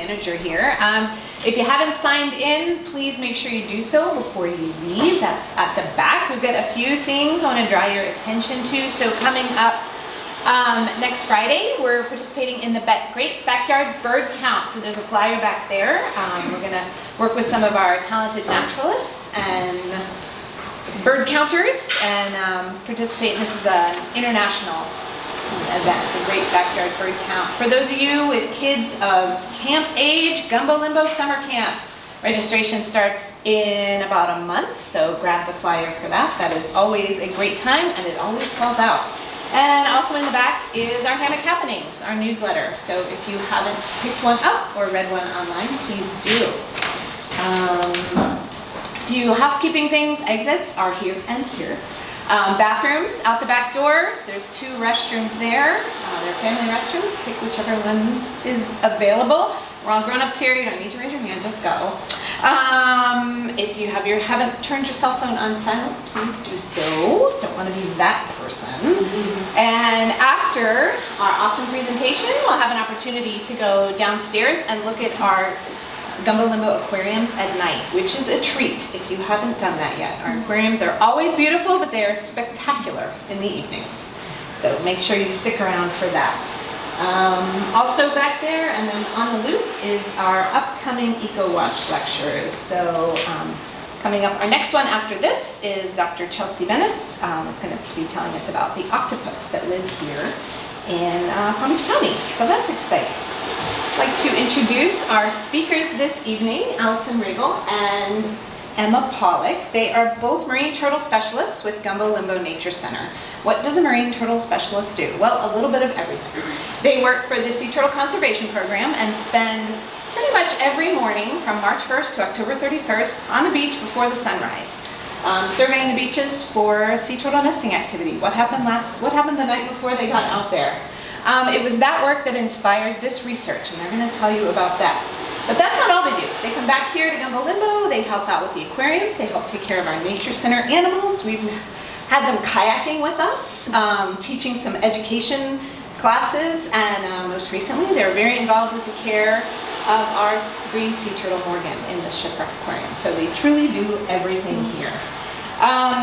manager here. If you haven't signed in, please make sure you do so before you leave. That's at the back. We've got a few things I want to draw your attention to. So coming up next Friday, we're participating in the Great Backyard Bird Count. So there's a flyer back there. We're going to work with some of our talented naturalists and bird counters and participate. This is an international event, the Great Backyard Bird Count. For those of you with kids of camp age, Gumbo Limbo Summer Camp. Registration starts in about a month, so grab the flyer for that. That is always a great time, and it always sells out. And also in the back is our Hammock Happenings, our newsletter. So if you haven't picked one up or read one online, please do. A few housekeeping things. Exits are here and here. Bathrooms out the back door. There's 2 restrooms there. They're family restrooms. Pick whichever one is available. We're all grown-ups here. You don't need to raise your hand. Just go. If you haven't turned your cell phone on silent, please do so. Don't want to be that person. And after our awesome presentation, we'll have an opportunity to go downstairs and look at our Gumbo Limbo aquariums at night, which is a treat if you haven't done that yet. Our aquariums are always beautiful, but they are spectacular in the evenings. So make sure you stick around for that. Also back there and then on the loop is our upcoming Ecowatch lectures. So coming up, our next one after this is Dr. Chelsea Venice is going to be telling us about the octopus that live here in Palm Beach County. So that's exciting. I'd like to introduce our speakers this evening, Allison Ragle and Emma Pawlik. They are both marine turtle specialists with Gumbo Limbo Nature Center. What does a marine turtle specialist do? Well, a little bit of everything. They work for the Sea Turtle Conservation Program and spend pretty much every morning from March 1st to October 31st on the beach before the sunrise, surveying the beaches for sea turtle nesting activity. What happened the night before they got out there? It was that work that inspired this research, and they're going to tell you about that. But that's not all they do. They come back here to Gumbo Limbo, they help out with the aquariums, they help take care of our nature center animals. We've had them kayaking with us, teaching some education classes, and most recently they're very involved with the care of our green sea turtle Morgan in the shipwreck aquarium. So they truly do everything here.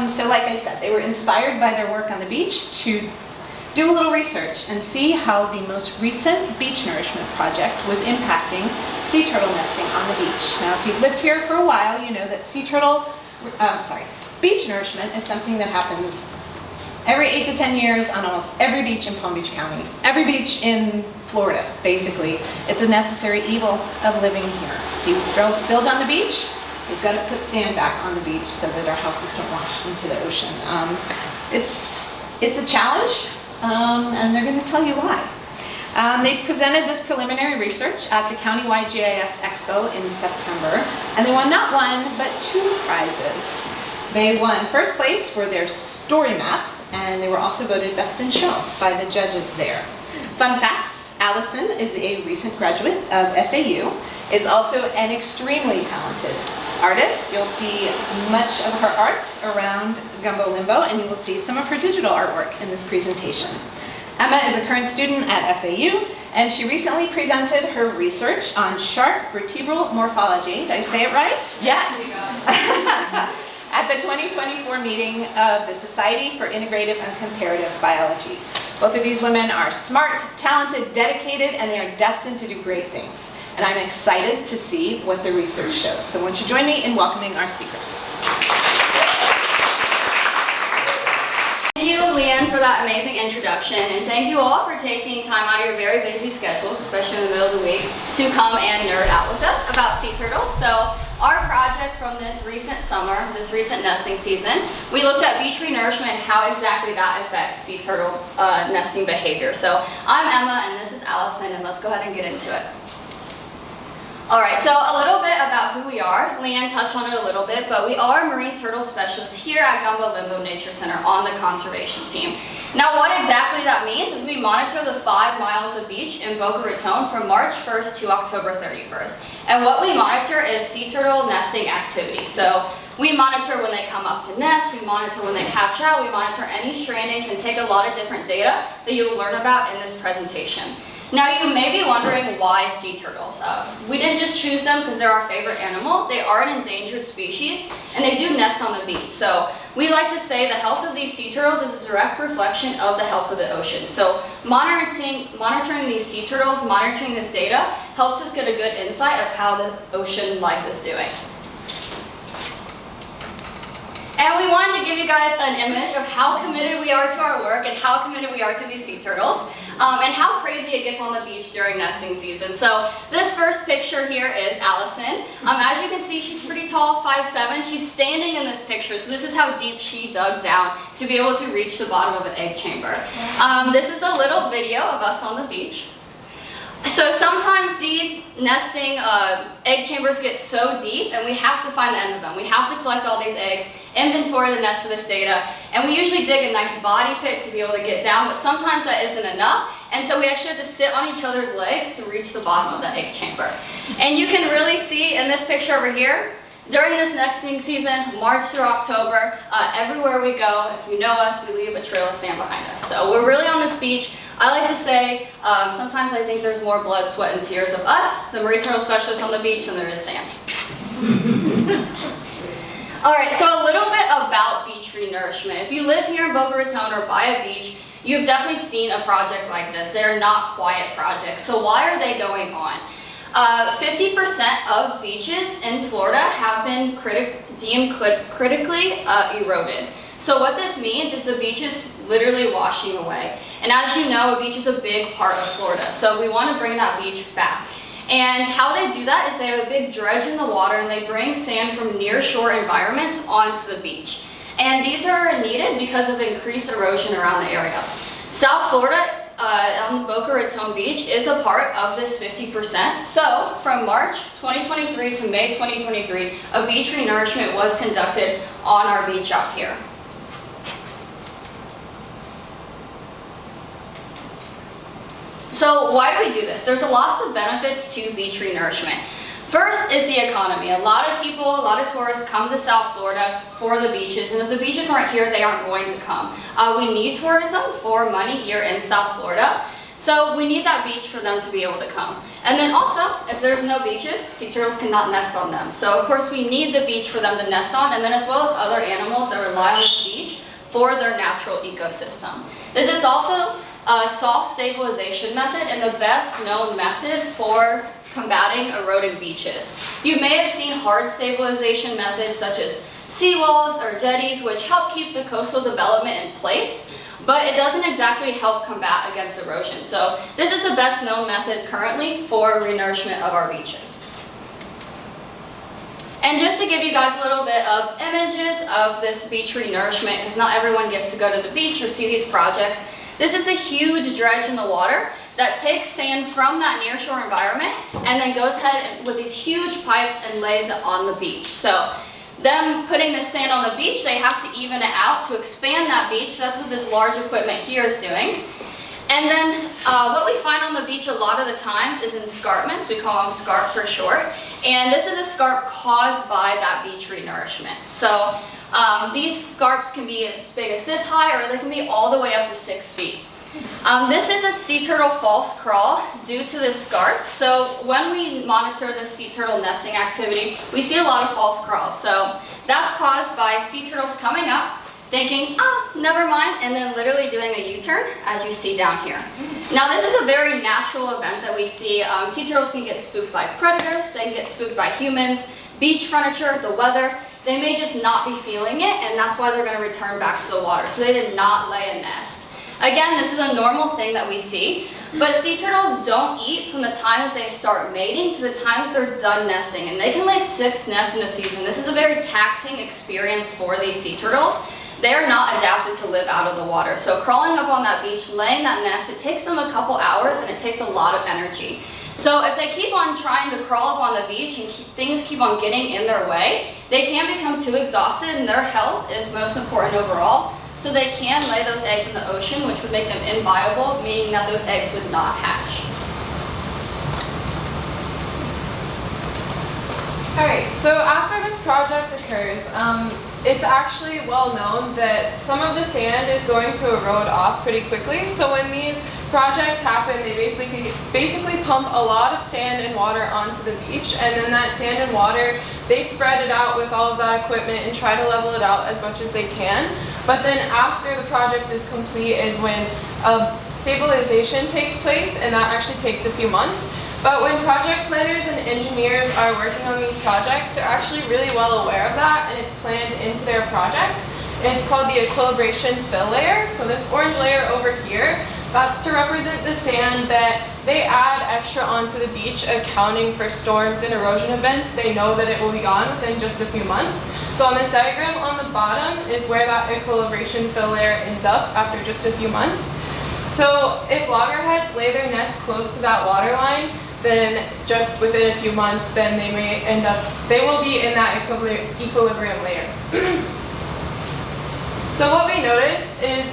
So like I said, they were inspired by their work on the beach to do a little research and see how the most recent beach nourishment project was impacting sea turtle nesting on the beach. Now, if you've lived here for a while, you know that beach nourishment is something that happens every 8 to 10 years on almost every beach in Palm Beach County, every beach in Florida, basically. It's a necessary evil of living here. If you build on the beach, we've got to put sand back on the beach so that our houses don't wash into the ocean. It's a challenge. And they're going to tell you why. They presented this preliminary research at the Countywide GIS Expo in September, and they won not one, but 2 prizes. They won first place for their story map, and they were also voted best in show by the judges there. Fun facts, Allison is a recent graduate of FAU, is also an extremely talented artist. You'll see much of her art around Gumbo Limbo, and you will see some of her digital artwork in this presentation. Emma is a current student at FAU, and she recently presented her research on shark vertebral morphology. Did I say it right? Yes. At the 2024 meeting of the Society for Integrative and Comparative Biology. Both of these women are smart, talented, dedicated, and they are destined to do great things. And I'm excited to see what the research shows. So won't you join me in welcoming our speakers. Thank you, Leanne, for that amazing introduction, and thank you all for taking time out of your very busy schedules, especially in the middle of the week, to come and nerd out with us about sea turtles. So our project from this recent summer, this recent nesting season, we looked at beach renourishment and how exactly that affects sea turtle nesting behavior. So I'm Emma, and this is Allison, and let's go ahead and get into it. Alright, so a little bit about who we are. Leanne touched on it a little bit, but we are marine turtle specialists here at Gumbo Limbo Nature Center on the conservation team. Now what exactly that means is we monitor the 5 miles of beach in Boca Raton from March 1st to October 31st. And what we monitor is sea turtle nesting activity. So we monitor when they come up to nest, we monitor when they hatch out, we monitor any strandings and take a lot of different data that you'll learn about in this presentation. Now you may be wondering why sea turtles. We didn't just choose them because they're our favorite animal. They are an endangered species and they do nest on the beach. So we like to say the health of these sea turtles is a direct reflection of the health of the ocean. So monitoring these sea turtles, monitoring this data helps us get a good insight of how the ocean life is doing. And we wanted to give you guys an image of how committed we are to our work and how committed we are to these sea turtles, and how crazy it gets on the beach during nesting season. So this first picture here is Allison. As you can see, she's pretty tall, 5'7". She's standing in this picture, so this is how deep she dug down to be able to reach the bottom of an egg chamber. This is a little video of us on the beach. So sometimes these nesting egg chambers get so deep and we have to find the end of them. We have to collect all these eggs, inventory the nest for this data, and we usually dig a nice body pit to be able to get down, but sometimes that isn't enough, and so we actually have to sit on each other's legs to reach the bottom of the egg chamber. And you can really see in this picture over here, during this nesting season, March through October, everywhere we go, if you know us, we leave a trail of sand behind us. So we're really on this beach. I like to say, sometimes I think there's more blood, sweat, and tears of us, the marine turtle specialists on the beach, than there is sand. All right, so a little bit about beach renourishment. If you live here in Boca Raton or by a beach, you've definitely seen a project like this. They're not quiet projects. So why are they going on? 50% of beaches in Florida have been deemed critically eroded. So what this means is the beach is literally washing away. And as you know, a beach is a big part of Florida. So we want to bring that beach back. And how they do that is they have a big dredge in the water and they bring sand from near shore environments onto the beach. And these are needed because of increased erosion around the area. South Florida on Boca Raton Beach is a part of this 50%. So from March 2023 to May 2023, a beach renourishment was conducted on our beach out here. So why do we do this? There's lots of benefits to beach renourishment. First is the economy. A lot of people, a lot of tourists come to South Florida for the beaches, and if the beaches aren't here, they aren't going to come. We need tourism for money here in South Florida, so we need that beach for them to be able to come. And then also, if there's no beaches, sea turtles cannot nest on them. So of course we need the beach for them to nest on, and then as well as other animals that rely on this beach for their natural ecosystem. This is also a soft stabilization method and the best known method for combating eroding beaches. You may have seen hard stabilization methods such as seawalls or jetties, which help keep the coastal development in place, but it doesn't exactly help combat against erosion. So this is the best known method currently for renourishment of our beaches. And just to give you guys a little bit of images of this beach renourishment, because not everyone gets to go to the beach or see these projects, this is a huge dredge in the water that takes sand from that nearshore environment and then goes ahead with these huge pipes and lays it on the beach. So them putting this sand on the beach, they have to even it out to expand that beach. That's what this large equipment here is doing. And then what we find on the beach a lot of the times is escarpments. We call them scarp for short. And this is a scarp caused by that beach renourishment. So these scarps can be as big as this high, or they can be all the way up to 6 feet. This is a sea turtle false crawl due to this scarp. So when we monitor the sea turtle nesting activity, we see a lot of false crawls. So that's caused by sea turtles coming up, thinking, never mind, and then literally doing a U-turn, as you see down here. Now this is a very natural event that we see. Sea turtles can get spooked by predators, they can get spooked by humans, beach furniture, the weather. They may just not be feeling it, and that's why they're going to return back to the water. So they did not lay a nest. Again, this is a normal thing that we see, but sea turtles don't eat from the time that they start mating to the time that they're done nesting, and they can lay 6 nests in a season. This is a very taxing experience for these sea turtles. They are not adapted to live out of the water. So crawling up on that beach, laying that nest, it takes them a couple hours and it takes a lot of energy. So if they keep on trying to crawl up on the beach and things keep on getting in their way, they can become too exhausted, and their health is most important overall. So they can lay those eggs in the ocean, which would make them inviable, meaning that those eggs would not hatch. Alright, so after this project occurs, it's actually well known that some of the sand is going to erode off pretty quickly. So when these projects happen, they basically pump a lot of sand and water onto the beach, and then that sand and water, they spread it out with all of that equipment and try to level it out as much as they can. But then after the project is complete is when stabilization takes place, and that actually takes a few months. But when project planners and engineers are working on these projects, they're actually really well aware of that, and it's planned into their project. And it's called the equilibration fill layer. So this orange layer over here, that's to represent the sand that they add extra onto the beach, accounting for storms and erosion events. They know that it will be gone within just a few months. So on this diagram on the bottom is where that equilibration fill layer ends up after just a few months. So if loggerheads lay their nest close to that water line, then just within a few months, then they will be in that equilibrium layer. So what we noticed is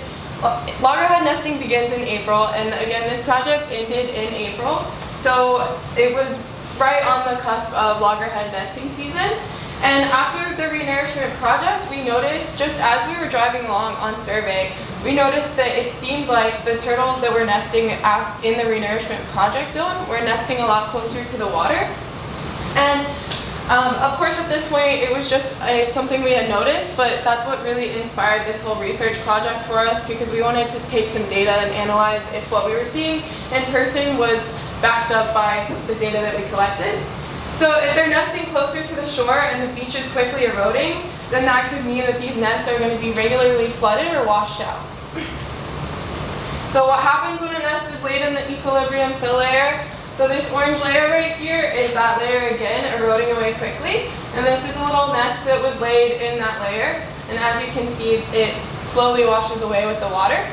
loggerhead nesting begins in April, and again, this project ended in April. So it was right on the cusp of loggerhead nesting season. And after the Renourishment project, we noticed, just as we were driving along on survey, we noticed that it seemed like the turtles that were nesting in the Renourishment project zone were nesting a lot closer to the water. And of course, at this point, it was just something we had noticed, but that's what really inspired this whole research project for us, because we wanted to take some data and analyze if what we were seeing in person was backed up by the data that we collected. So if they're nesting closer to the shore and the beach is quickly eroding, then that could mean that these nests are going to be regularly flooded or washed out. So what happens when a nest is laid in the equilibrium fill layer? So this orange layer right here is that layer again eroding away quickly, and this is a little nest that was laid in that layer, and as you can see, it slowly washes away with the water.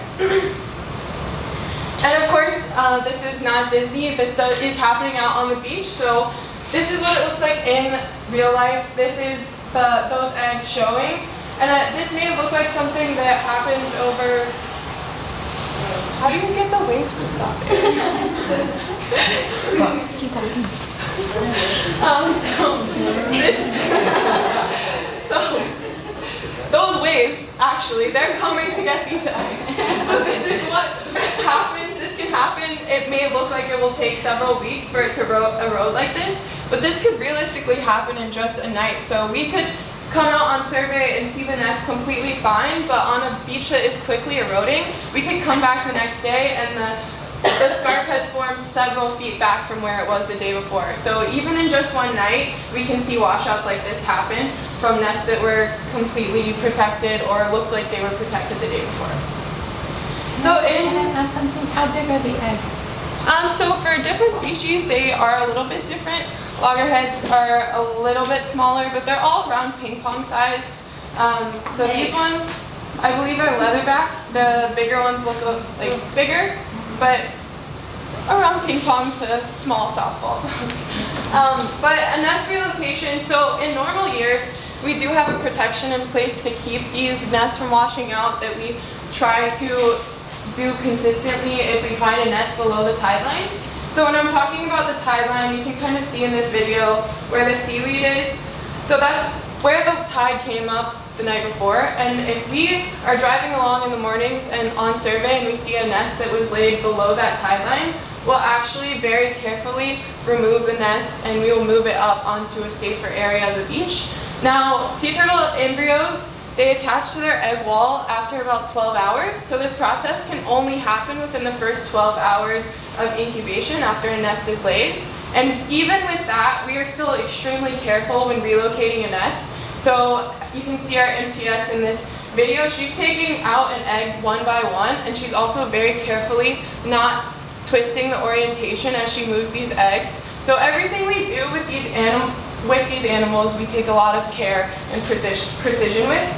And of course, this is not Disney, this is happening out on the beach. So this is what it looks like in real life. This is those eggs showing, and this may look like something that happens over. How do you get the waves to stop? So those waves, actually, they're coming to get these eggs. So this is what happens. This can happen. It may look like it will take several weeks for it to erode like this, but this could realistically happen in just a night. So we could come out on survey and see the nest completely fine, but on a beach that is quickly eroding, we could come back the next day and the scarp has formed several feet back from where it was the day before. So even in just one night, we can see washouts like this happen from nests that were completely protected or looked like they were protected the day before. So how big are the eggs? So for different species, they are a little bit different. Loggerheads are a little bit smaller, but they're all around ping pong size. So these ones, I believe, are leatherbacks. The bigger ones look like bigger, but around ping pong to small softball. But a nest relocation, so in normal years, we do have a protection in place to keep these nests from washing out that we try to do consistently if we find a nest below the tide line. So when I'm talking about the tide line, you can kind of see in this video where the seaweed is. So that's where the tide came up the night before. And if we are driving along in the mornings and on survey and we see a nest that was laid below that tide line, we'll actually very carefully remove the nest and we will move it up onto a safer area of the beach. Now, sea turtle embryos, they attach to their egg wall after about 12 hours. So this process can only happen within the first 12 hours of incubation after a nest is laid. And even with that, we are still extremely careful when relocating a nest. So you can see our MTS in this video. She's taking out an egg one by one, and she's also very carefully not twisting the orientation as she moves these eggs. So everything we do with these animals, we take a lot of care and precision with.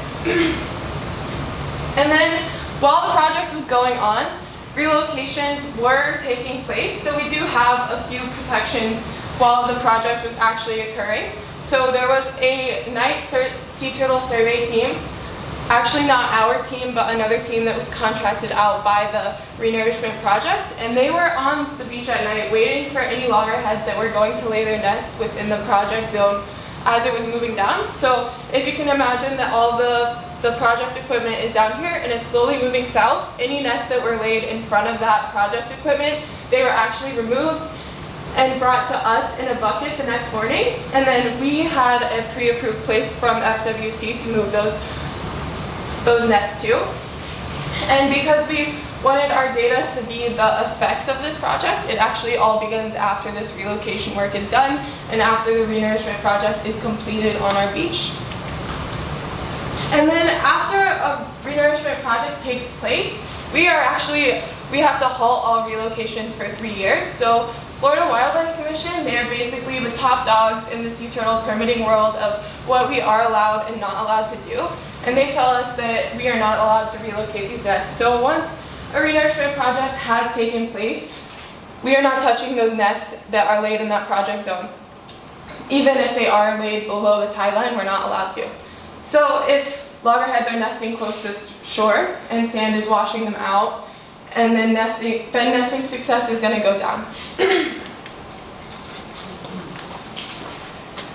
And then while the project was going on, relocations were taking place. So we do have a few protections while the project was actually occurring. So there was a night sea turtle survey team, actually not our team, but another team that was contracted out by the Renourishment project, and they were on the beach at night waiting for any loggerheads that were going to lay their nests within the project zone as it was moving down. So if you can imagine that all the project equipment is down here and it's slowly moving south, any nests that were laid in front of that project equipment, they were actually removed and brought to us in a bucket the next morning. And then we had a pre-approved place from FWC to move those nests to. And because we wanted our data to be the effects of this project, it actually all begins after this relocation work is done and after the Renourishment project is completed on our beach. And then after a Renourishment project takes place, we have to halt all relocations for 3 years. So Florida Wildlife Commission, they are basically the top dogs in the sea turtle permitting world of what we are allowed and not allowed to do. And they tell us that we are not allowed to relocate these nests. So once a Renourishment project has taken place, we are not touching those nests that are laid in that project zone. Even if they are laid below the tide line, we're not allowed to. So if loggerheads are nesting close to shore and sand is washing them out, and then nesting success is going to go down.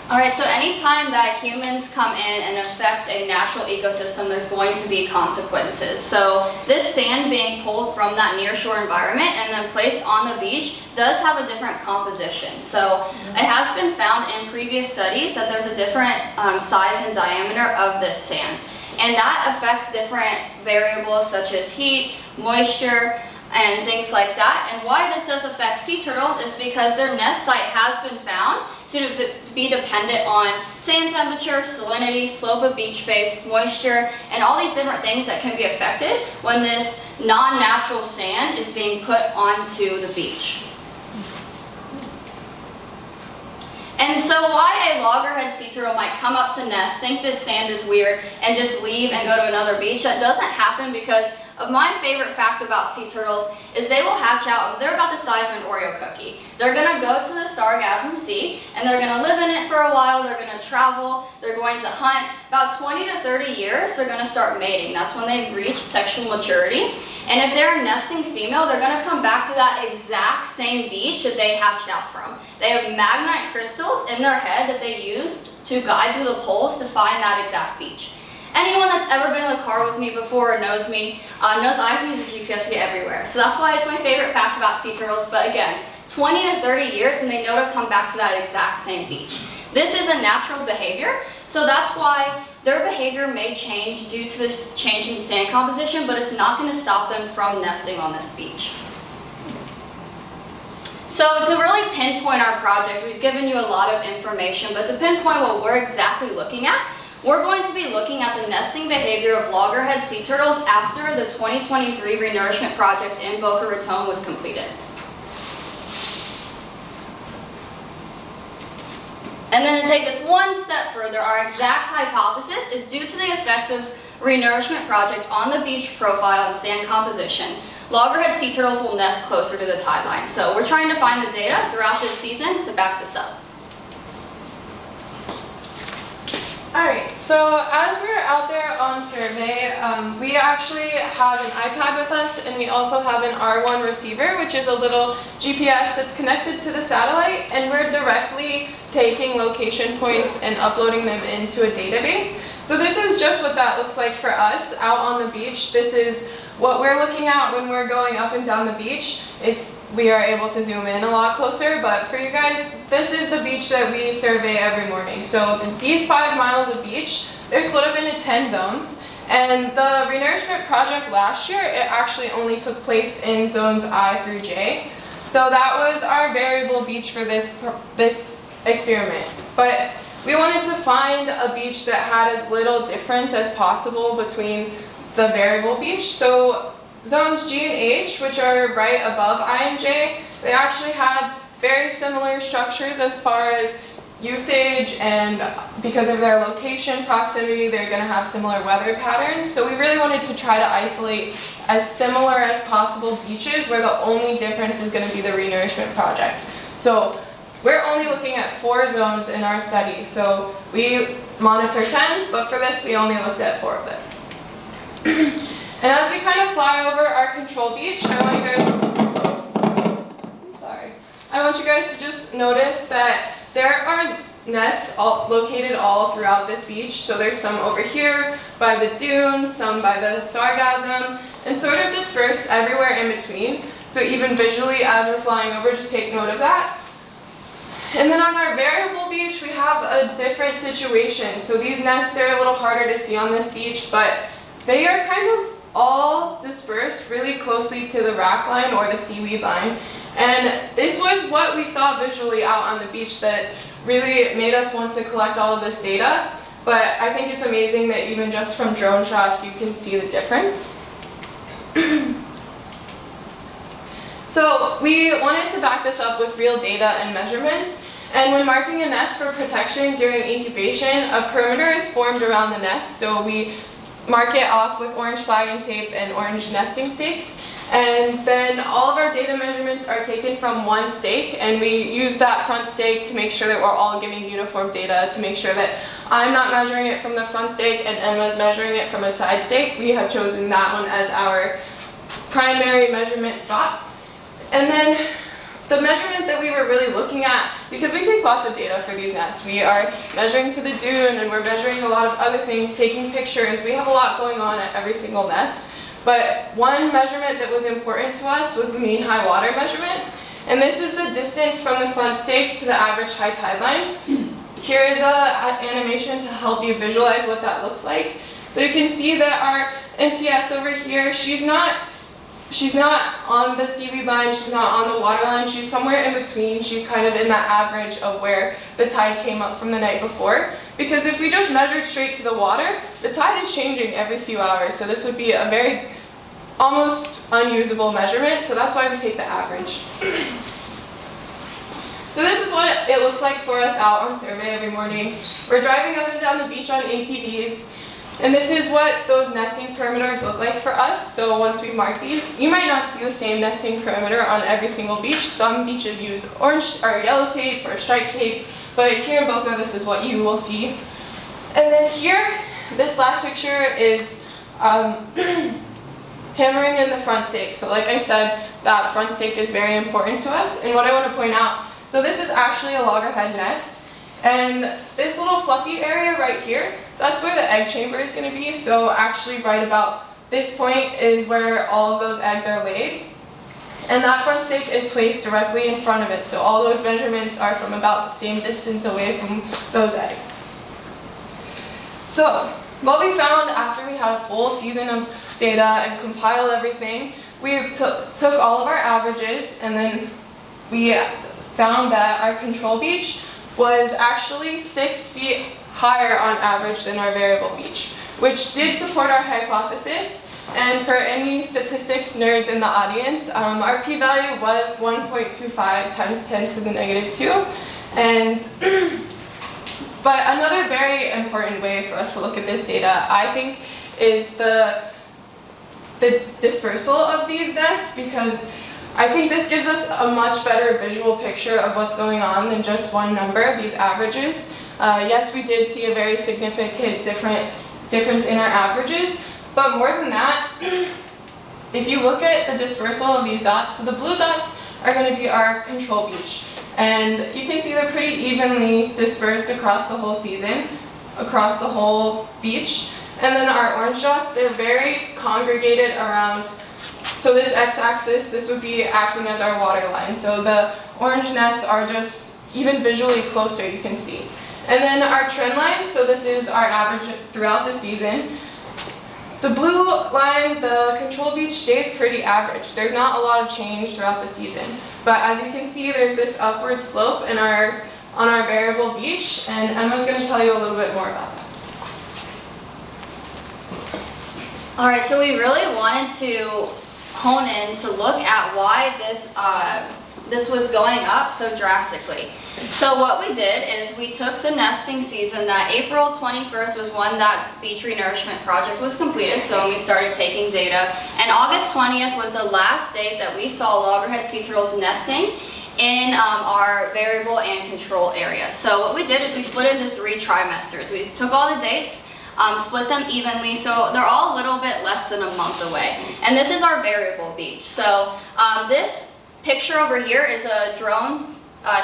All right, so anytime that humans come in and affect a natural ecosystem, there's going to be consequences. So this sand being pulled from that nearshore environment and then placed on the beach does have a different composition. So it has been found in previous studies that there's a different size and diameter of this sand. And that affects different variables such as heat, moisture, and things like that. And why this does affect sea turtles is because their nest site has been found to be dependent on sand temperature, salinity, slope of beach face, moisture, and all these different things that can be affected when this non-natural sand is being put onto the beach. And so why a loggerhead sea turtle might come up to nest, think this sand is weird, and just leave and go to another beach, that doesn't happen because of my favorite fact about sea turtles is they will hatch out, they're about the size of an Oreo cookie. They're gonna go to the Sargassum Sea and they're gonna live in it for a while, they're gonna travel, they're going to hunt. About 20 to 30 years, they're gonna start mating. That's when they reach sexual maturity. And if they're a nesting female, they're gonna come back to that exact same beach that they hatched out from. They have magnetite crystals in their head that they used to guide through the poles to find that exact beach. Anyone that's ever been in a car with me before or knows me knows I have to use a GPS to get everywhere. So that's why it's my favorite fact about sea turtles. But again, 20 to 30 years and they know to come back to that exact same beach. This is a natural behavior, so that's why their behavior may change due to this change in sand composition, but it's not going to stop them from nesting on this beach. So to really pinpoint our project, we've given you a lot of information, but to pinpoint what we're exactly looking at, we're going to be looking at the nesting behavior of loggerhead sea turtles after the 2023 Renourishment project in Boca Raton was completed. And then to take this one step further, our exact hypothesis is due to the effects of Renourishment project on the beach profile and sand composition. Loggerhead sea turtles will nest closer to the tide line. So we're trying to find the data throughout this season to back this up. Alright, so as we're out there on survey, we actually have an iPad with us and we also have an R1 receiver, which is a little GPS that's connected to the satellite, and we're directly taking location points and uploading them into a database. So this is just what that looks like for us out on the beach. This is what we're looking at when we're going up and down the beach. We are able to zoom in a lot closer, but for you guys, this is the beach that we survey every morning. So these 5 miles of beach, they're split up into 10 zones. And the Renourishment project last year, it actually only took place in zones I through J. So that was our variable beach for this experiment. But we wanted to find a beach that had as little difference as possible between the variable beach. So zones G and H, which are right above I and J, they actually had very similar structures as far as usage, and because of their location, proximity, they're going to have similar weather patterns. So we really wanted to try to isolate as similar as possible beaches where the only difference is going to be the Renourishment project. So we're only looking at 4 zones in our study. So we monitor 10, but for this we only looked at 4 of them. And as we kind of fly over our control beach, I want you guys to just notice that there are nests located all throughout this beach. So there's some over here by the dunes, some by the sargassum, and sort of dispersed everywhere in between. So even visually as we're flying over, just take note of that. And then on our variable beach, we have a different situation. So these nests, they're a little harder to see on this beach, but they are kind of all dispersed really closely to the rack line or the seaweed line. And this was what we saw visually out on the beach that really made us want to collect all of this data. But I think it's amazing that even just from drone shots, you can see the difference. So we wanted to back this up with real data and measurements. And when marking a nest for protection during incubation, a perimeter is formed around the nest. So we mark it off with orange flagging tape and orange nesting stakes. And then all of our data measurements are taken from one stake, and we use that front stake to make sure that we're all giving uniform data, to make sure that I'm not measuring it from the front stake and Emma's measuring it from a side stake. We have chosen that one as our primary measurement spot. And then the measurement that we were really looking at, because we take lots of data for these nests, we are measuring to the dune and we're measuring a lot of other things, taking pictures, we have a lot going on at every single nest. But one measurement that was important to us was the mean high water measurement. And this is the distance from the front stake to the average high tide line. Here is an animation to help you visualize what that looks like. So you can see that our MTS over here, she's not on the seaweed line, she's not on the water line, she's somewhere in between. She's kind of in that average of where the tide came up from the night before. Because if we just measured straight to the water, the tide is changing every few hours. So this would be a very almost unusable measurement, so that's why we take the average. So this is what it looks like for us out on survey every morning. We're driving up and down the beach on ATVs. And this is what those nesting perimeters look like for us. So once we mark these, you might not see the same nesting perimeter on every single beach. Some beaches use orange or yellow tape or striped tape, but here in Boca, this is what you will see. And then here, this last picture is hammering in the front stake. So like I said, that front stake is very important to us. And what I want to point out, so this is actually a loggerhead nest. And this little fluffy area right here, that's where the egg chamber is going to be. So actually right about this point is where all of those eggs are laid. And that front stake is placed directly in front of it. So all those measurements are from about the same distance away from those eggs. So what we found after we had a full season of data and compiled everything, we took all of our averages, and then we found that our control beach was actually 6 feet higher on average than our variable beach, which did support our hypothesis. And for any statistics nerds in the audience, our p-value was 1.25 times 10 to the negative 2. And but another very important way for us to look at this data, I think, is the dispersal of these nests, because I think this gives us a much better visual picture of what's going on than just one number, these averages. Yes, we did see a very significant difference in our averages, but more than that, if you look at the dispersal of these dots, so the blue dots are going to be our control beach. And you can see they're pretty evenly dispersed across the whole season, across the whole beach. And then our orange dots, they're very congregated around, so this x-axis, this would be acting as our water line. So the orange nests are just even visually closer, you can see. And then our trend lines, so this is our average throughout the season. The blue line, the control beach, stays pretty average. There's not a lot of change throughout the season. But as you can see, there's this upward slope on our variable beach, and Emma's going to tell you a little bit more about that. All right, so we really wanted to hone in to look at why this was going up so drastically. So what we did is we took the nesting season, that April 21st was when that beach renourishment project was completed, so when we started taking data, and August 20th was the last date that we saw loggerhead sea turtles nesting in our variable and control area. So what we did is we split into 3 trimesters. We took all the dates, split them evenly, so they're all a little bit less than a month away. And this is our variable beach. So this picture over here is a drone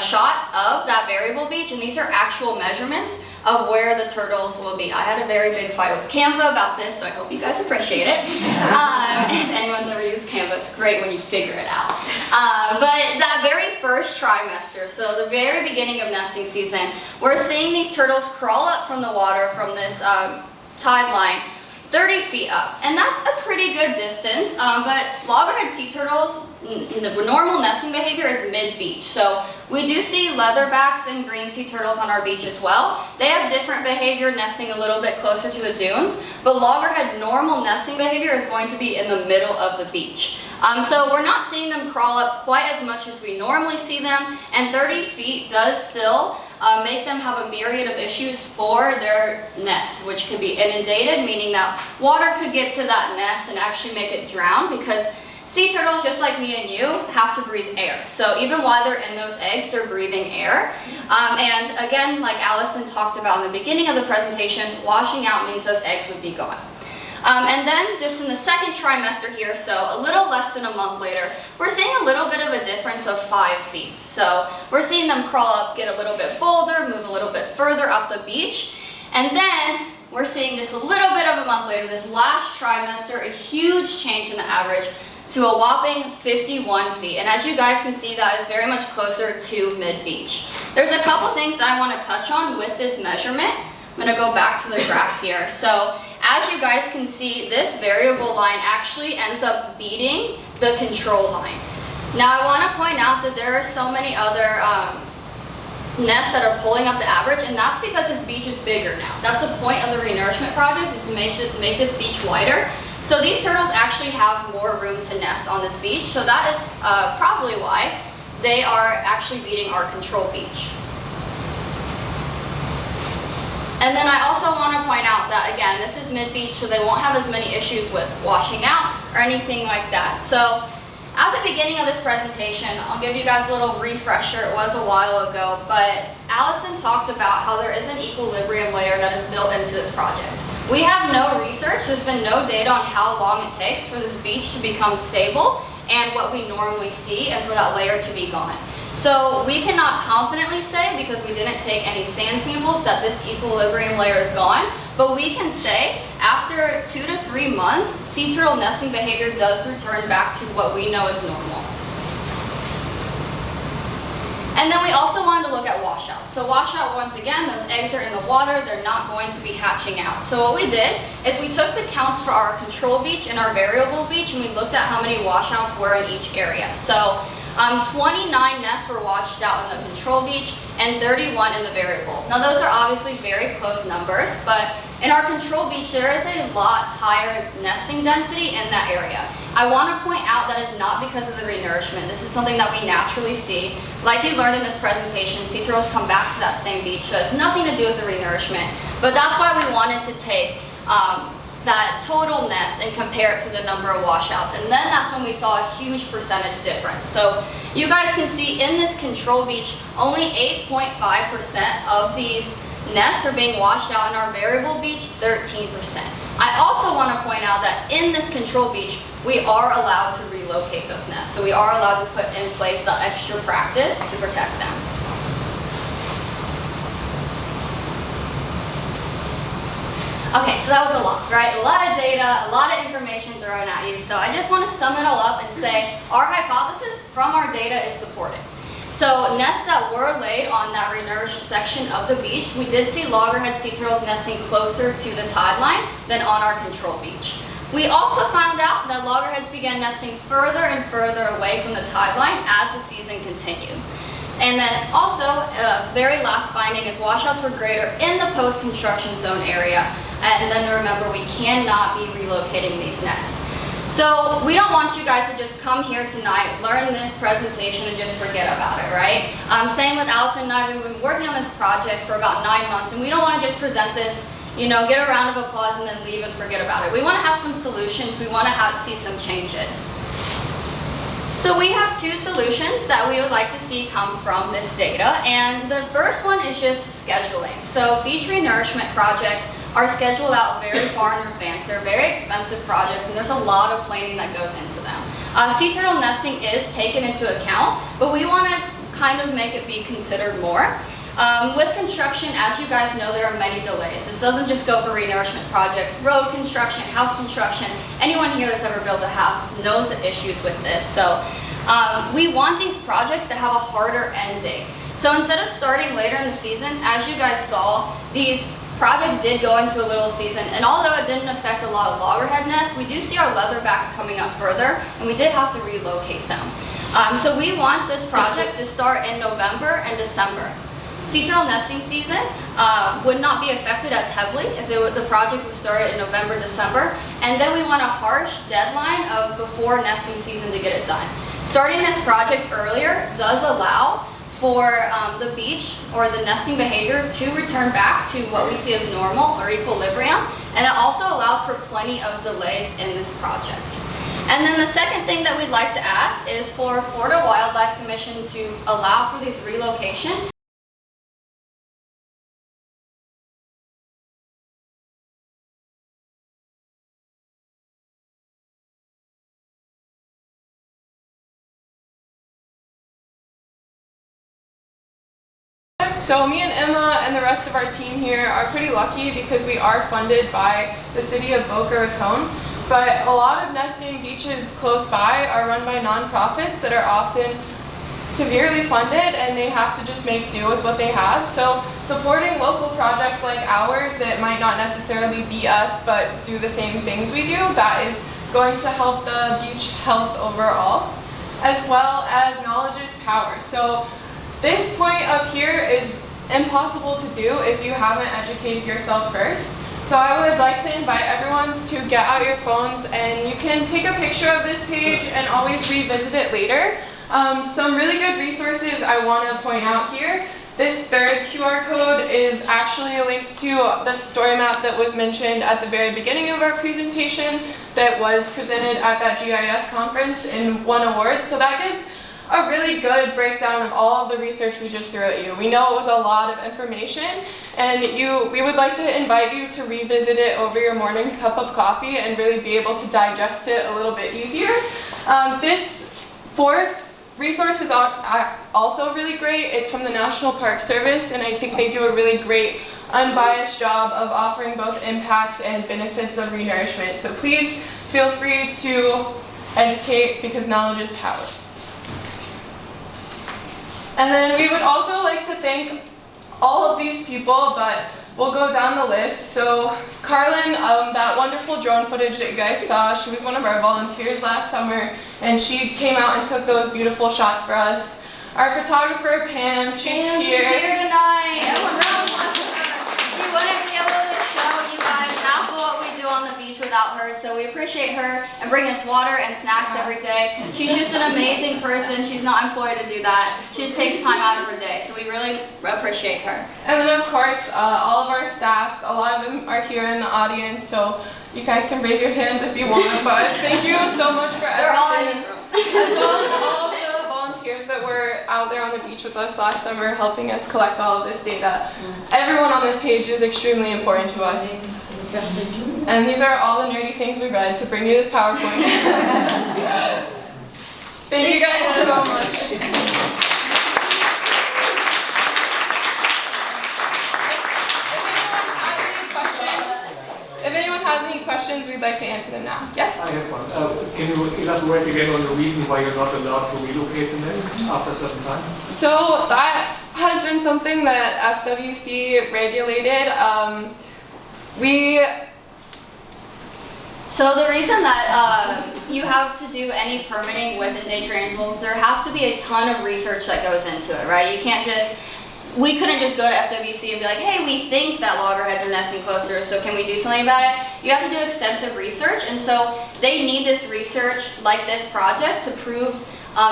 shot of that variable beach, and these are actual measurements of where the turtles will be. I had a very big fight with Canva about this, so I hope you guys appreciate it. If anyone's ever used Canva, it's great when you figure it out. But that very first trimester, so the very beginning of nesting season, we're seeing these turtles crawl up from the water from this tide line 30 feet up, and that's a pretty good distance, but loggerhead sea turtles, the normal nesting behavior is mid-beach. So we do see leatherbacks and green sea turtles on our beach as well. They have different behavior, nesting a little bit closer to the dunes, but loggerhead normal nesting behavior is going to be in the middle of the beach. So we're not seeing them crawl up quite as much as we normally see them, and 30 feet does still make them have a myriad of issues for their nests, which could be inundated, meaning that water could get to that nest and actually make it drown, because sea turtles, just like me and you, have to breathe air. So even while they're in those eggs, they're breathing air. And again, like Allison talked about in the beginning of the presentation, washing out means those eggs would be gone. And then just in the second trimester here, so a little less than a month later, we're seeing a little bit of a difference of 5 feet. So we're seeing them crawl up, get a little bit bolder, move a little bit further up the beach. And then we're seeing just a little bit of a month later, this last trimester, a huge change in the average to a whopping 51 feet. And as you guys can see, that is very much closer to mid-beach. There's a couple things that I want to touch on with this measurement. I'm going to go back to the graph here. So as you guys can see, this variable line actually ends up beating the control line. Now I want to point out that there are so many other nests that are pulling up the average, and that's because this beach is bigger now. That's the point of the Renourishment project, is to make this beach wider. So these turtles actually have more room to nest on this beach, so that is probably why they are actually beating our control beach. And then I also want to point out that, again, this is mid-beach, so they won't have as many issues with washing out or anything like that. So at the beginning of this presentation, I'll give you guys a little refresher. It was a while ago, but Allison talked about how there is an equilibrium layer that is built into this project. We have no research, there's been no data on how long it takes for this beach to become stable and what we normally see and for that layer to be gone. So we cannot confidently say, because we didn't take any sand samples, that this equilibrium layer is gone, but we can say after 2 to 3 months, sea turtle nesting behavior does return back to what we know is normal. And then we also wanted to look at washout. So washout, once again, those eggs are in the water, they're not going to be hatching out. So what we did is we took the counts for our control beach and our variable beach, and we looked at how many washouts were in each area. So 29 nests were washed out in the control beach and 31 in the variable. Now those are obviously very close numbers, but in our control beach there is a lot higher nesting density in that area. I want to point out that is not because of the renourishment. This is something that we naturally see. Like you learned in this presentation, sea turtles come back to that same beach, so it has nothing to do with the renourishment. But that's why we wanted to take that total nest and compare it to the number of washouts, and then that's when we saw a huge percentage difference. So you guys can see in this control beach, only 8.5% of these nests are being washed out. In our variable beach, 13%. I also want to point out that in this control beach, we are allowed to relocate those nests. So we are allowed to put in place the extra practice to protect them. Okay, so that was a lot, right? A lot of data, a lot of information thrown at you. So I just want to sum it all up and say our hypothesis from our data is supported. So nests that were laid on that renourished section of the beach, we did see loggerhead sea turtles nesting closer to the tide line than on our control beach. We also found out that loggerheads began nesting further and further away from the tide line as the season continued. And then also, very last finding is washouts were greater in the post-construction zone area. And then remember, we cannot be relocating these nests. So we don't want you guys to just come here tonight, learn this presentation, and just forget about it, right? Same with Allison and I, we've been working on this project for about 9 months, and we don't want to just present this, you know, get a round of applause and then leave and forget about it. We want to have some solutions, we want to see some changes. So we have 2 solutions that we would like to see come from this data, and the first one is just scheduling. So beach renourishment projects are scheduled out very far in advance. They're very expensive projects, and there's a lot of planning that goes into them. Sea turtle nesting is taken into account, but we want to kind of make it be considered more. With construction, as you guys know, there are many delays. This doesn't just go for renourishment projects, road construction, house construction. Anyone here that's ever built a house knows the issues with this. So we want these projects to have a harder end date. So instead of starting later in the season, as you guys saw, these projects did go into a little season, and although it didn't affect a lot of loggerhead nests, we do see our leatherbacks coming up further, and we did have to relocate them. So we want this project to start in November and December. Sea turtle nesting season would not be affected as heavily if the project was started in November, December, and then we want a harsh deadline of before nesting season to get it done. Starting this project earlier does allow for the beach or the nesting behavior to return back to what we see as normal or equilibrium, and it also allows for plenty of delays in this project. And then the second thing that we'd like to ask is for Florida Wildlife Commission to allow for this relocation. So me and Emma and the rest of our team here are pretty lucky because we are funded by the city of Boca Raton, but a lot of nesting beaches close by are run by nonprofits that are often severely funded and they have to just make do with what they have. So supporting local projects like ours that might not necessarily be us but do the same things we do, that is going to help the beach health overall, as well as knowledge is power. So this point up here is impossible to do if you haven't educated yourself first. So I would like to invite everyone to get out your phones and you can take a picture of this page and always revisit it later. Some really good resources I want to point out here. This third QR code is actually a link to the story map that was mentioned at the very beginning of our presentation that was presented at that GIS conference and won awards. So that gives a really good breakdown of all of the research we just threw at you. We know it was a lot of information, and we would like to invite you to revisit it over your morning cup of coffee and really be able to digest it a little bit easier. This fourth resource is also really great. It's from the National Park Service, and I think they do a really great unbiased job of offering both impacts and benefits of renourishment. So please feel free to educate because knowledge is power. And then we would also like to thank all of these people, but we'll go down the list. So Carlin, that wonderful drone footage that you guys saw, she was one of our volunteers last summer, and she came out and took those beautiful shots for us. Our photographer, Pam, she's here. She's here tonight. Everyone really wants her. We wouldn't be able to show you guys half of what we do on the beach without her, so we appreciate her and bring us water and snacks every day. She's just an amazing person. She's not employed to do that. She just takes time out of her day, so we really appreciate her. And then of course, all of our staff, a lot of them are here in the audience, so you guys can raise your hands if you want, but thank you so much for everything. They're all in this room. As well as all of the volunteers that were out there on the beach with us last summer helping us collect all of this data. Everyone on this page is extremely important to us. And these are all the nerdy things we read to bring you this PowerPoint. Thank you guys so much. If anyone has any questions, we'd like to answer them now. Yes? I have one. Can you elaborate again on the reason why you're not allowed to relocate the nest after a certain time? So that has been something that FWC regulated. So the reason that you have to do any permitting with endangered animals, there has to be a ton of research that goes into it, right? You can't just, we couldn't just go to FWC and be like, hey, we think that loggerheads are nesting closer, so can we do something about it? You have to do extensive research, and so they need this research like this project to prove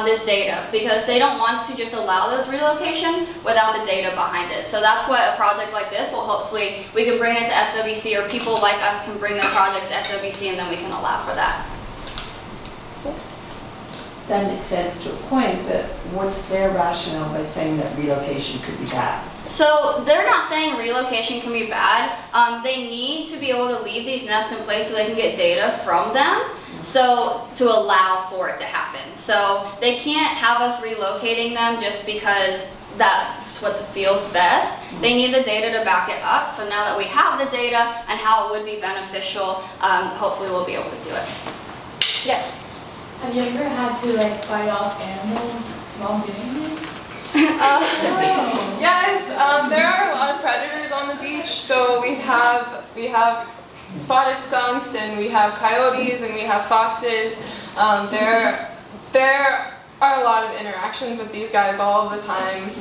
this data, because they don't want to just allow this relocation without the data behind it. So that's what a project like this will hopefully, we can bring it to FWC, or people like us can bring their projects to FWC, and then we can allow for that. Yes. that makes sense to a point, but what's their rationale by saying that relocation could be bad? So they're not saying relocation can be bad. They need to be able to leave these nests in place so they can get data from them, so to allow for it to happen. So they can't have us relocating them just because that's what feels best. They need the data to back it up. So now that we have the data and how it would be beneficial, hopefully we'll be able to do it. Yes. Have you ever had to like fight off animals while doing this? Yes, there are a lot of predators on the beach. So we have spotted skunks, and we have coyotes, and we have foxes. There are a lot of interactions with these guys all the time.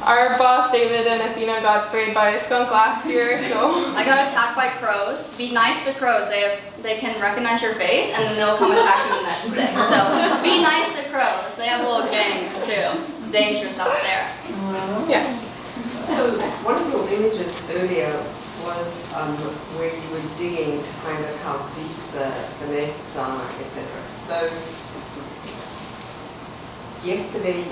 Our boss David and Athena got sprayed by a skunk last year, so I got attacked by crows. Be nice to crows. They can recognize your face and then they'll come attack you the next day. So be nice to crows. They have little gangs too. It's dangerous out there. yes. So one of your images earlier was where you were digging to find out how deep the nests are, etc. So yesterday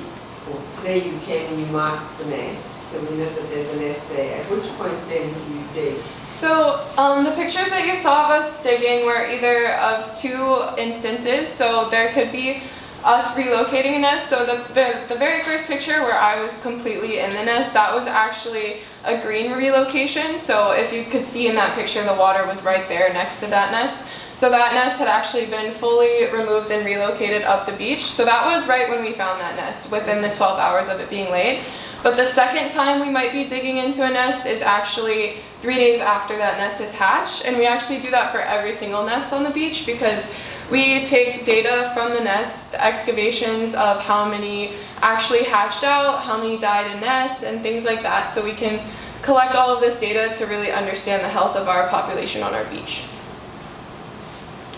or today you came and you marked the nest, so we know that there's a nest there. At which point then do you dig? So the pictures that you saw of us digging were either of two instances. So there could be us relocating a nest. So the very first picture where I was completely in the nest, that was actually a green relocation. So if you could see in that picture, the water was right there next to that nest. So that nest had actually been fully removed and relocated up the beach. So that was right when we found that nest, within the 12 hours of it being laid. But the second time we might be digging into a nest is actually 3 days after that nest is hatched. And we actually do that for every single nest on the beach, because we take data from the nest, the excavations of how many actually hatched out, how many died in nests, and things like that. So we can collect all of this data to really understand the health of our population on our beach.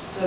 So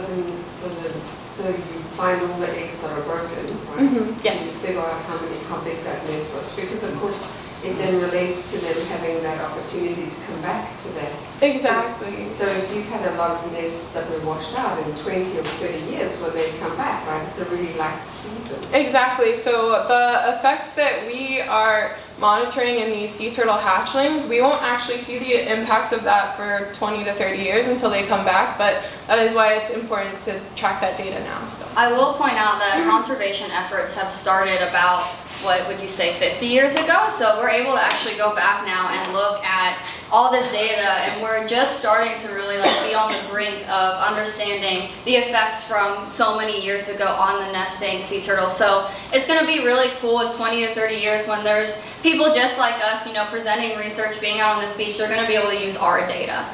you find all the eggs that are broken, right? Yes. You figure out how big that nest was, because of course it then relates to them having that opportunity to come back to that. Exactly. So if you've had a lot of nests that were washed out in 20 or 30 years, when they come back, right, it's a really light season. Exactly. So the effects that we are monitoring in these sea turtle hatchlings, we won't actually see the impacts of that for 20 to 30 years until they come back, but that is why it's important to track that data now. So I will point out that conservation efforts have started about, what would you say, 50 years ago? So we're able to actually go back now and look at all this data, and we're just starting to really be on the brink of understanding the effects from so many years ago on the nesting sea turtles. So it's going to be really cool in 20 to 30 years when there's people just like us, presenting research, being out on this beach. They're going to be able to use our data.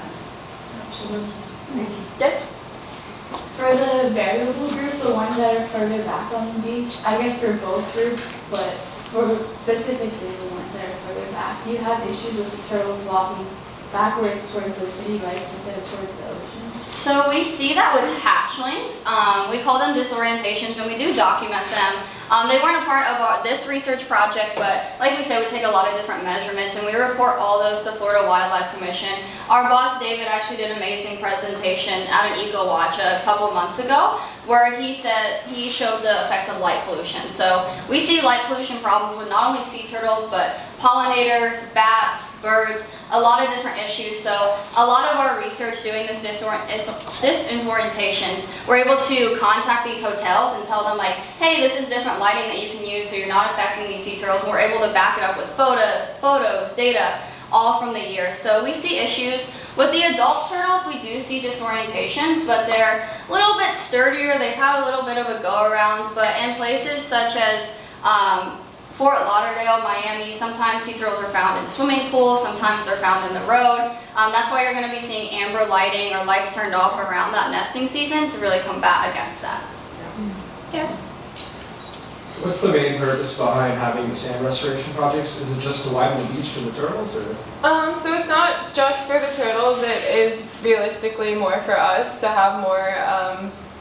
Absolutely. yes. For the variable group, the ones that are further back on the beach, I guess for both groups, but for specifically the ones that are further back, do you have issues with the turtles walking backwards towards the city lights instead of towards the ocean? So we see that with hatchlings. We call them disorientations, and we do document them. They weren't a part of this research project, but like we said, we take a lot of different measurements, and we report all those to Florida Wildlife Commission. Our boss David actually did an amazing presentation at an Ecowatch a couple months ago, where he showed the effects of light pollution. So we see light pollution problems with not only sea turtles, but pollinators, bats, birds, a lot of different issues. So a lot of our research doing this disorientations, we're able to contact these hotels and tell them hey, this is different lighting that you can use so you're not affecting these sea turtles. And we're able to back it up with photos, data, all from the year. So we see issues. With the adult turtles, we do see disorientations, but they're a little bit sturdier. They've had a little bit of a go around, but in places such as Fort Lauderdale, Miami, sometimes sea turtles are found in swimming pools, sometimes they're found in the road. That's why you're going to be seeing amber lighting or lights turned off around that nesting season to really combat against that. Yes. What's the main purpose behind having the sand restoration projects? Is it just to widen the beach for the turtles, or? So it's not just for the turtles. It is realistically more for us to have more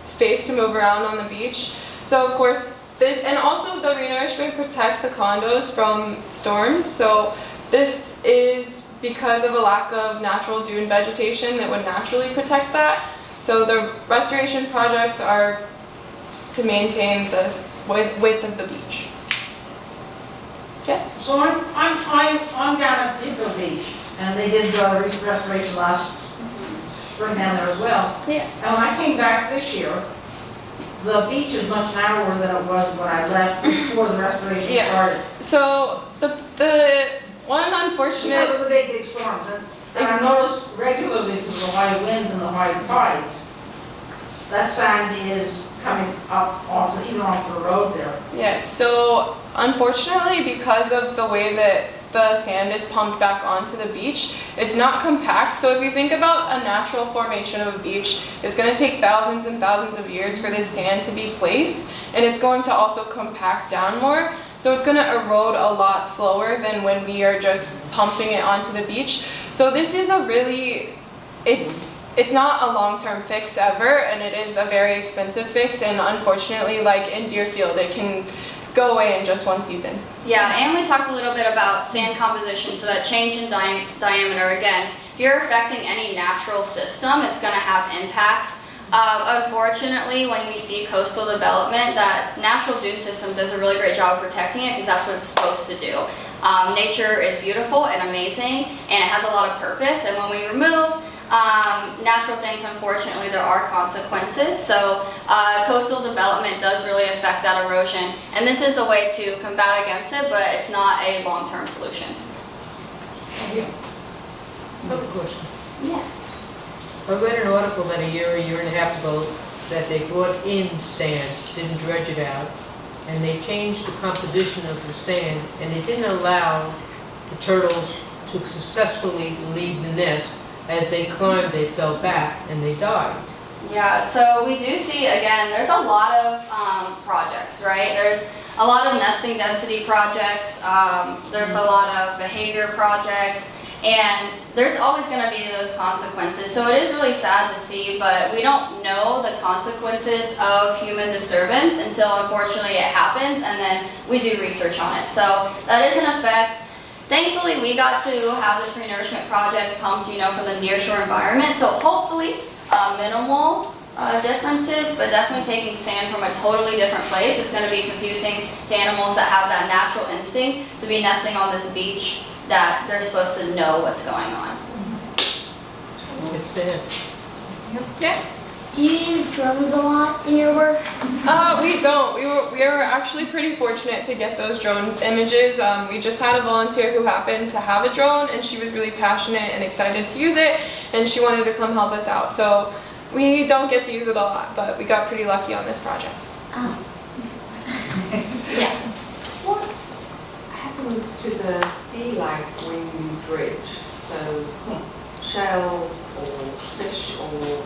space to move around on the beach. So of course, and also the Renourishment protects the condos from storms. So this is because of a lack of natural dune vegetation that would naturally protect that. So the restoration projects are to maintain the width of the beach. Yes? So I'm down at Deerfield Beach, and they did restoration last spring down there as well. Yeah. And when I came back this year, the beach is much narrower than it was when I left before the restoration started. Yes. So the one unfortunate. Because of the big storms, and I noticed regularly because of the high winds and the high tides, that sand is coming up even onto the road there. Yes, so unfortunately, because of the way that the sand is pumped back onto the beach, it's not compact. So if you think about a natural formation of a beach, it's going to take thousands and thousands of years for this sand to be placed, and it's going to also compact down more. So it's going to erode a lot slower than when we are just pumping it onto the beach. So this is a really, it's not a long-term fix ever, and it is a very expensive fix, and unfortunately, like in Deerfield, it can go away in just one season. Yeah, and we talked a little bit about sand composition, so that change in diameter. Again, if you're affecting any natural system, it's going to have impacts. Unfortunately, when we see coastal development, that natural dune system does a really great job of protecting it because that's what it's supposed to do. Nature is beautiful and amazing, and it has a lot of purpose, and when we remove natural things, unfortunately, there are consequences. So coastal development does really affect that erosion, and this is a way to combat against it, but it's not a long-term solution. Thank you. Another question. Yeah. I read an article about a year and a half ago that they brought in sand, didn't dredge it out, and they changed the composition of the sand, and they didn't allow the turtles to successfully leave the nest. As they climbed, they fell back and they died. Yeah, so we do see, again, there's a lot of projects, right? There's a lot of nesting density projects, there's a lot of behavior projects, and there's always going to be those consequences. So it is really sad to see, but we don't know the consequences of human disturbance until unfortunately it happens, and then we do research on it. So that is an effect. Thankfully, we got to have this Renourishment project pumped, from the nearshore environment. So hopefully, minimal differences, but definitely taking sand from a totally different place. It's going to be confusing to animals that have that natural instinct to be nesting on this beach that they're supposed to know what's going on. It's sand. Yes. Do you use drones a lot in your work? We don't. We were actually pretty fortunate to get those drone images. We just had a volunteer who happened to have a drone, and she was really passionate and excited to use it, and she wanted to come help us out. So we don't get to use it a lot, but we got pretty lucky on this project. Oh. Yeah. What happens to the sea life when you dredge? So shells or fish or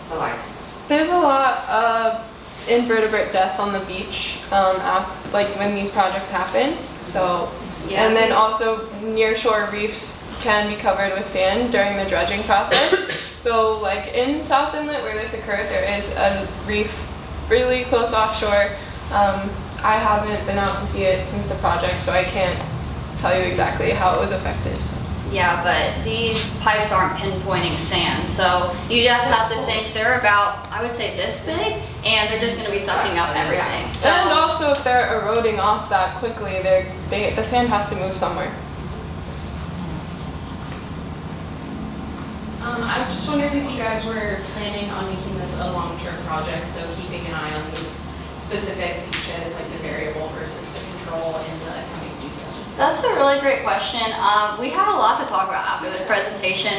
the likes? There's a lot of invertebrate death on the beach, like when these projects happen. So, Yeah. and then also nearshore reefs can be covered with sand during the dredging process. So, like in South Inlet where this occurred, there is a reef really close offshore. I haven't been out to see it since the project, so I can't tell you exactly how it was affected. Yeah, but these pipes aren't pinpointing sand, so you just have to think they're about, I would say, this big, and they're just going to be sucking up everything. So, And also, if they're eroding off that quickly, the sand has to move somewhere. I was just wondering if you guys were planning on making this a long-term project, so keeping an eye on these specific beaches, like the variable versus the control in the coming seasons. that's a really great question. We have a lot to talk about after this presentation.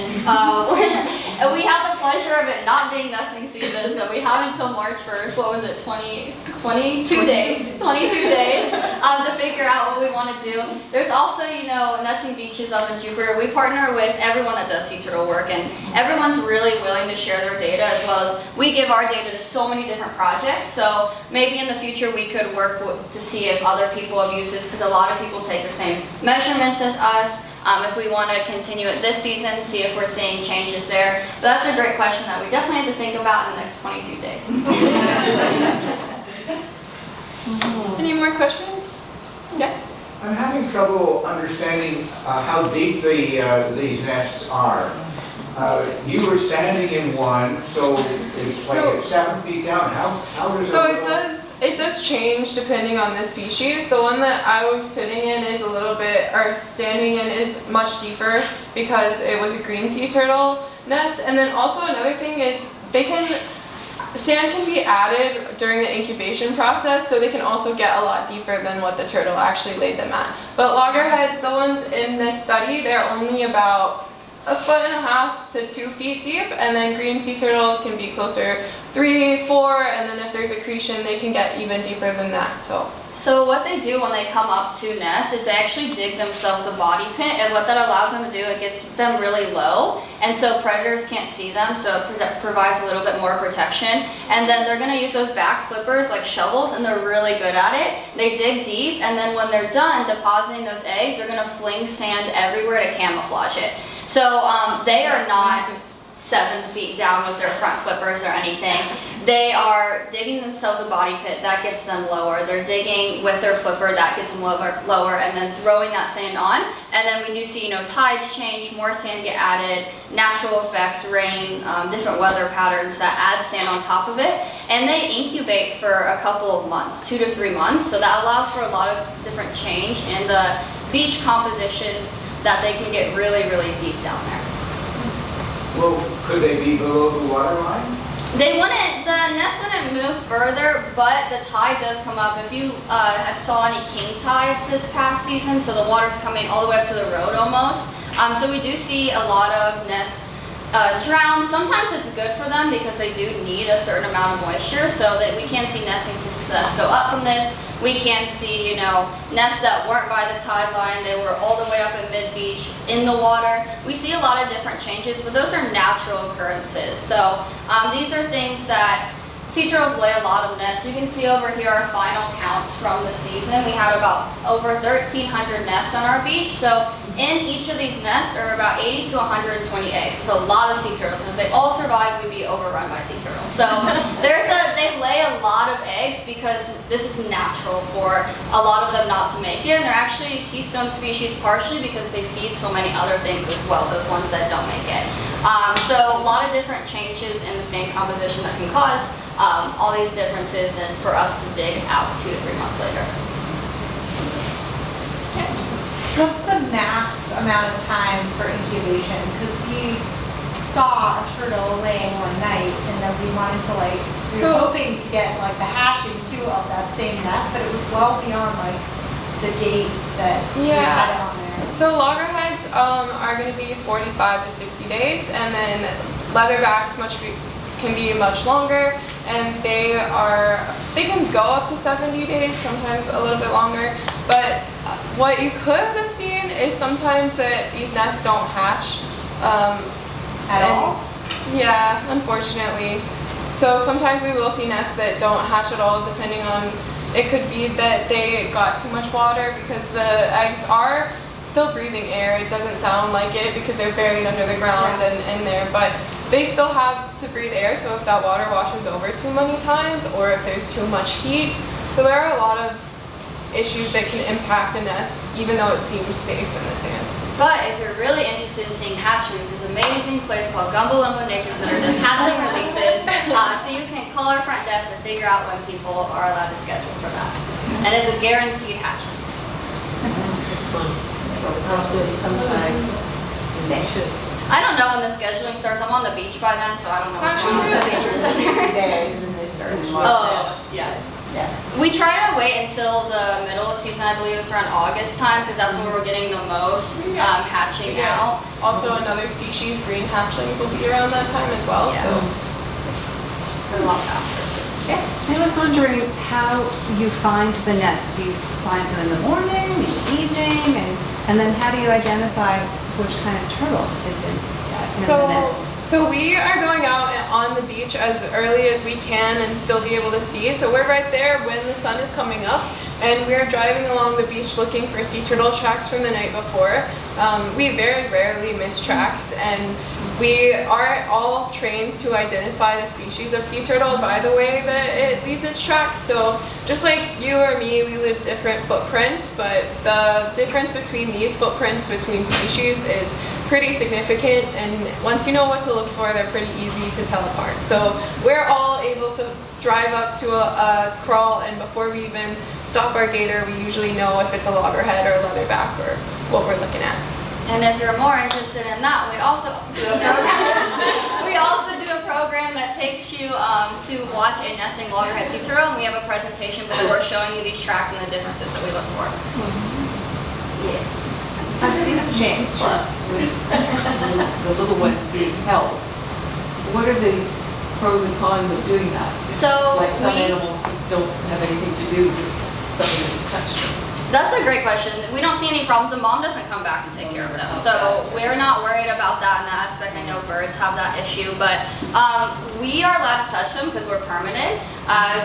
We have the pleasure of it not being nesting season, so we have until March 1st, what was it, 22 days to figure out what we want to do. There's also, nesting beaches up in Jupiter. We partner with everyone that does sea turtle work, and everyone's really willing to share their data, as well as we give our data to so many different projects. So maybe in the future we could work to see if other people have used this, because a lot of people take the same measurements as us. If we want to continue it this season, see if we're seeing changes there. But that's a great question that we definitely have to think about in the next 22 days. Any more questions? Yes? I'm having trouble understanding how deep these nests are. You were standing in one, so it's like it's 7 feet down. How does So it it does change depending on the species. The one that I was sitting in is a little bit, or standing in is much deeper because it was a green sea turtle nest. And then also another thing is sand can be added during the incubation process, so they can also get a lot deeper than what the turtle actually laid them at. But loggerheads, the ones in this study, they're only about 1.5 to 2 feet deep, and then green sea turtles can be closer 3, 4, and then if there's accretion, they can get even deeper than that. So what they do when they come up to nest is they actually dig themselves a body pit, and what that allows them to do, it gets them really low, and so predators can't see them, so it provides a little bit more protection. And then they're gonna use those back flippers like shovels, and they're really good at it. They dig deep, and then when they're done depositing those eggs, they're gonna fling sand everywhere to camouflage it. So they are not 7 feet down with their front flippers or anything. They are digging themselves a body pit, that gets them lower. They're digging with their flipper, that gets them lower, and then throwing that sand on. And then we do see, tides change, more sand get added, natural effects, rain, different weather patterns that add sand on top of it. And they incubate for a couple of months, 2 to 3 months. So that allows for a lot of different change in the beach composition, that they can get really, really deep down there. Well, could they be below the water line? The nest wouldn't move further, but the tide does come up. If you saw any king tides this past season, so the water's coming all the way up to the road almost. So we do see a lot of nests drown. Sometimes it's good for them because they do need a certain amount of moisture, so that we can see nesting success go up from this. We can see, nests that weren't by the tide line, they were all the way up in mid-beach in the water. We see a lot of different changes, but those are natural occurrences. So these are things that sea turtles lay a lot of nests. You can see over here our final counts from the season. We had about over 1,300 nests on our beach. So in each of these nests are about 80 to 120 eggs. It's a lot of sea turtles, and if they all survive, we'd be overrun by sea turtles. So they lay a lot of eggs because this is natural for a lot of them not to make it. And they're actually a keystone species partially because they feed so many other things as well, those ones that don't make it. So a lot of different changes in the same composition that can cause all these differences, and for us to dig out 2 to 3 months later. Yes. What's the max amount of time for incubation? Because we saw a turtle laying one night, and then we wanted to we were hoping to get the hatching too of that same nest, but it was well beyond the date that we had it on there. So loggerheads are going to be 45 to 60 days, and then leatherbacks can be much longer, and they can go up to 70 days, sometimes a little bit longer. But what you could have seen is sometimes that these nests don't hatch at all. Yeah, unfortunately. So sometimes we will see nests that don't hatch at all, depending on, it could be that they got too much water because the eggs are still breathing air. It doesn't sound like it because they're buried under the ground and in there, but they still have to breathe air, so if that water washes over too many times, or if there's too much heat. So there are a lot of issues that can impact a nest, even though it seems safe in the sand. But if you're really interested in seeing hatchlings, there's an amazing place called Gumbo Limbo Nature Center does hatchling releases. So you can call our front desk and figure out when people are allowed to schedule for that. And it's a guaranteed hatchlings. That's fun. So probably sometime in May. I don't know when the scheduling starts. I'm on the beach by then, so I don't know what's going on with the nature 60 center. days and they start in March. Oh, yeah. We try to wait until the middle of season, I believe it's around August time, because that's when we're getting the most hatching out. Also another species, green hatchlings, will be around that time as well. So they're a lot faster too. Yes. I was wondering how you find the nests. You find them in the morning, in the evening, and then how do you identify which kind of turtle is in the nest? So we are going out on the beach as early as we can and still be able to see. So we're right there when the sun is coming up, and we're driving along the beach looking for sea turtle tracks from the night before. We very rarely miss tracks, and We aren't all trained to identify the species of sea turtle by the way that it leaves its tracks. So just like you or me, we leave different footprints, but the difference between these footprints between species is pretty significant, and once you know what to look for, they're pretty easy to tell apart. So we're all able to drive up to a crawl, and before we even stop our gator, we usually know if it's a loggerhead or a leatherback or what we're looking at. And if you're more interested in that, we also do a program. We also do a program that takes you to watch a nesting loggerhead sea turtle, and we have a presentation before showing you these tracks and the differences that we look for. Yeah. I've seen James pictures with the little ones being held. What are the pros and cons of doing that? So like some animals don't have anything to do with something that's touched them. That's a great question. We don't see any problems. The mom doesn't come back and take care of them. So we're not worried about that in that aspect. I know birds have that issue, but we are allowed to touch them because we're permitted.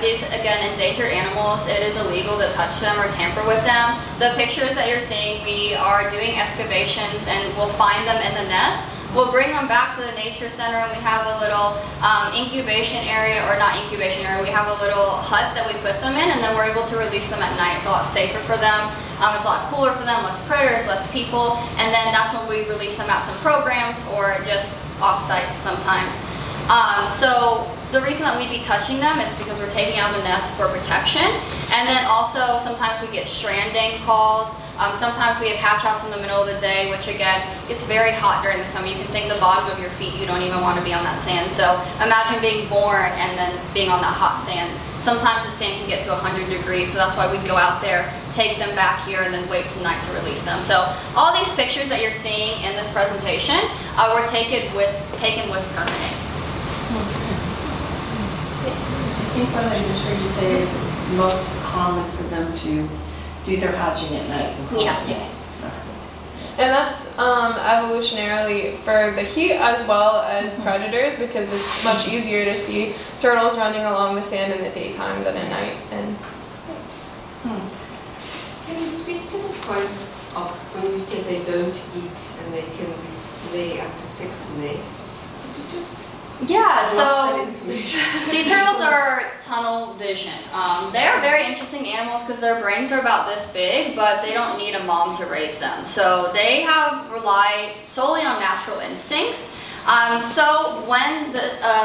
These, again, endangered animals, it is illegal to touch them or tamper with them. The pictures that you're seeing, we are doing excavations and we'll find them in the nest. We'll bring them back to the nature center, and we have a little incubation area, or not incubation area, we have a little hut that we put them in, and then we're able to release them at night. It's a lot safer for them. It's a lot cooler for them, less predators, less people, and then that's when we release them at some programs or just off-site sometimes. So the reason that we'd be touching them is because we're taking out the nest for protection, and then also sometimes we get stranding calls. Sometimes we have hatch-outs in the middle of the day, which again, gets very hot during the summer. You can think the bottom of your feet, you don't even want to be on that sand. So imagine being born and then being on that hot sand. Sometimes the sand can get to 100 degrees, so that's why we'd go out there, take them back here, and then wait till night to release them. So all these pictures that you're seeing in this presentation were taken with permitting. Yes. I think what I just heard you say is most common for them to do their hatching at night. Yeah. Yes. And that's evolutionarily for the heat as well as predators, because it's much easier to see turtles running along the sand in the daytime than at night. And Can you speak to the point of when you said they don't eat and they can lay up to 6 nests? Could you just Yeah, so sea turtles are tunnel vision. They are very interesting animals because their brains are about this big, but they don't need a mom to raise them. So they rely solely on natural instincts. So when the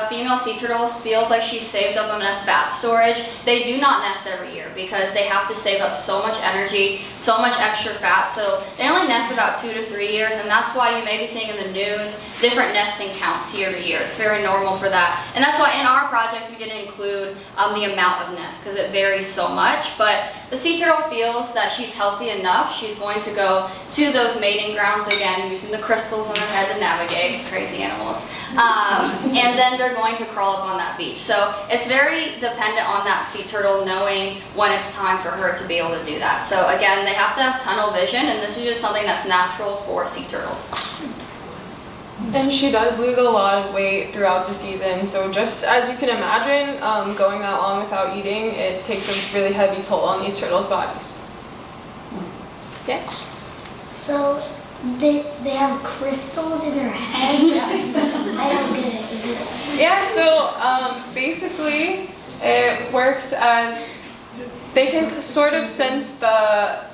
female sea turtle feels like she's saved up enough fat storage, they do not nest every year because they have to save up so much energy, so much extra fat. So they only nest about 2 to 3 years, and that's why you may be seeing in the news different nesting counts year to year. It's very normal for that. And that's why in our project we didn't include the amount of nests because it varies so much. But the sea turtle feels that she's healthy enough, she's going to go to those mating grounds again, using the crystals on their head to navigate. Crazy animals. And then they're going to crawl up on that beach. So it's very dependent on that sea turtle knowing when it's time for her to be able to do that. So again, they have to have tunnel vision, and this is just something that's natural for sea turtles. And she does lose a lot of weight throughout the season, so just as you can imagine, going that long without eating, it takes a really heavy toll on these turtles' bodies. Yes? So they have crystals in their head? I don't get it. Is it? Yeah, so basically it works as they can sort of sense the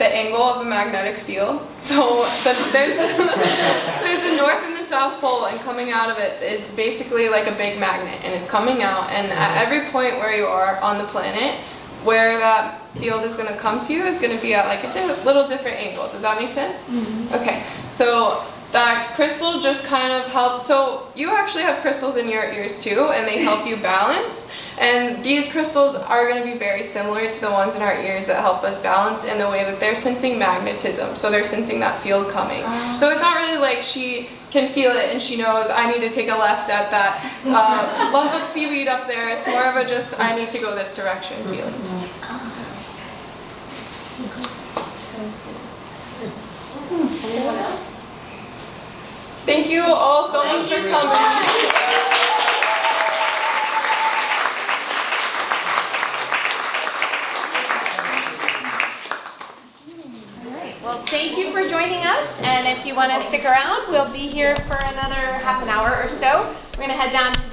angle of the magnetic field. So there's the North and the South Pole, and coming out of it is basically like a big magnet, and it's coming out, and at every point where you are on the planet, where that field is going to come to you is going to be at like a little different angle. Does that make sense? Mm-hmm. Okay, so that crystal just kind of helps. So you actually have crystals in your ears too, and they help you balance. And these crystals are going to be very similar to the ones in our ears that help us balance in the way that they're sensing magnetism. So they're sensing that field coming. So it's not really like she can feel it and she knows I need to take a left at that lump of seaweed up there. It's more of a just I need to go this direction feelings. Anyone else? Thank you all so much for coming. Well, thank you for joining us, and if you want to stick around, we'll be here for another half an hour or so. We're going to head down to